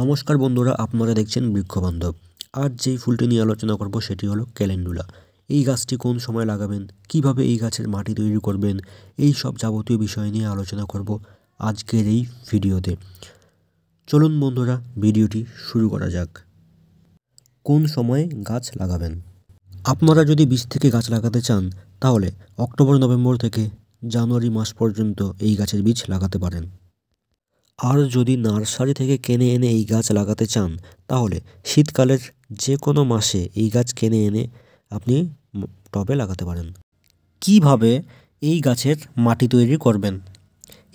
নমস্কার বন্ধুরা, আপনারা দেখছেন বৃক্ষবান্ধব। আজ যেই ফুলটি নিয়ে আলোচনা করব সেটি হলো ক্যালেন্ডুলা। এই গাছটি কোন সময় লাগাবেন, কিভাবে এই গাছের মাটি তৈরি করবেন, এই সব যাবতীয় বিষয় নিয়ে আলোচনা করব আজকের এই ভিডিওতে। চলুন বন্ধুরা, ভিডিওটি শুরু করা যাক। কোন সময়ে গাছ লাগাবেন? আপনারা যদি বীজ থেকে গাছ লাগাতে চান তাহলে অক্টোবর নভেম্বর থেকে জানুয়ারি মাস পর্যন্ত এই গাছের বীজ লাগাতে পারেন। আর যদি নার্সারি থেকে কিনে এনে এই গাছ লাগাতে চান তাহলে শীতকালের যে কোনো মাসে এই গাছ কিনে এনে আপনি টবে লাগাতে পারেন। কিভাবে এই গাছের মাটি তৈরি করবেন?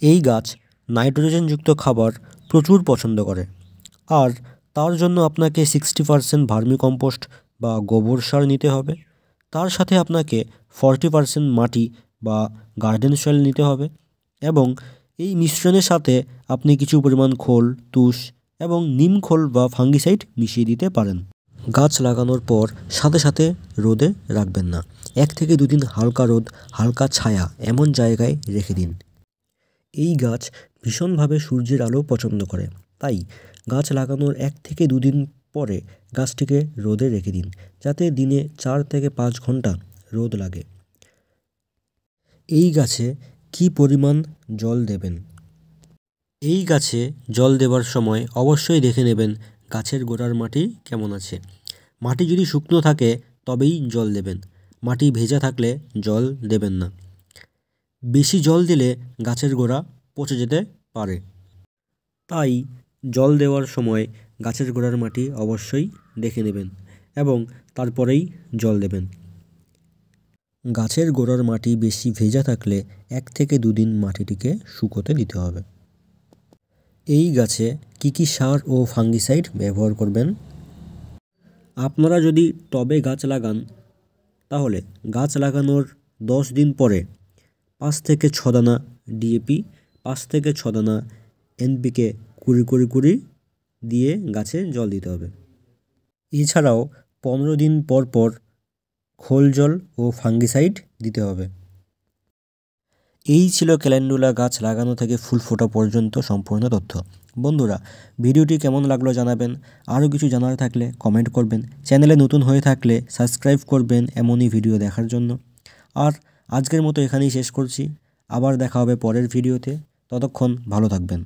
এই গাছ নাইট্রোজেনযুক্ত খাবার প্রচুর পছন্দ করে, আর তার জন্য আপনাকে 60% ভার্মি কম্পোস্ট বা গোবর সার নিতে হবে। তার সাথে আপনাকে 40% মাটি বা গার্ডেন সয়েল নিতে হবে, এবং এই মিশ্রণের সাথে আপনি কিছু পরিমাণ খোল, তুষ এবং নিম খোল বা ফাঙ্গিসাইড মিশিয়ে দিতে পারেন। গাছ লাগানোর পর সাথে সাথে রোদে রাখবেন না। 1 থেকে 2 দিন হালকা রোদ, হালকা ছায়া এমন জায়গায় রেখে দিন। এই গাছ ভীষণভাবে সূর্যের আলো পছন্দ করে, তাই গাছ লাগানোর 1 থেকে 2 দিন পরে গাছটিকে রোদে রেখে দিন, যাতে দিনে 4 থেকে 5 ঘন্টা রোদ লাগে। এই গাছে কি পরিমাণ জল দেবেন? এই গাছে জল দেওয়ার সময় অবশ্যই দেখে নেবেন গাছের গোড়ার মাটি কেমন আছে। মাটি যদি শুকনো থাকে তবেই জল দেবেন, মাটি ভেজা থাকলে জল দেবেন না। বেশি জল দিলে গাছের গোড়া পচে যেতে পারে, তাই জল দেওয়ার সময় গাছের গোড়ার মাটি অবশ্যই দেখে নেবেন এবং তারপরেই জল দেবেন। গাছের গোড়ার মাটি বেশি ভেজা থাকলে 1 থেকে 2 দিন মাটিটিকে শুকোতে দিতে হবে। এই গাছে কি সার ও ফাঙ্গিসাইড ব্যবহার করবেন? আপনারা যদি টবে গাছ লাগান তাহলে গাছ লাগানোর 10 দিন পরে 5 থেকে 6 দানা ডিএপি, 5 থেকে 6 দানা এনপিকে কুড়ি দিয়ে গাছে জল দিতে হবে। এছাড়াও 15 দিন পর পর খোল জল ও ফাঙ্গিসাইড দিতে হবে। এই ছিল ক্যালেন্ডুলা গাছ লাগানো থেকে ফুল ফোটা পর্যন্ত সম্পূর্ণ তথ্য। বন্ধুরা, ভিডিওটি কেমন লাগলো জানাবেন। আরও কিছু জানার থাকলে কমেন্ট করবেন। চ্যানেলে নতুন হয়ে থাকলে সাবস্ক্রাইব করবেন এমনই ভিডিও দেখার জন্য। আর আজকের মতো এখানেই শেষ করছি। আবার দেখা হবে পরের ভিডিওতে। ততক্ষণ ভালো থাকবেন।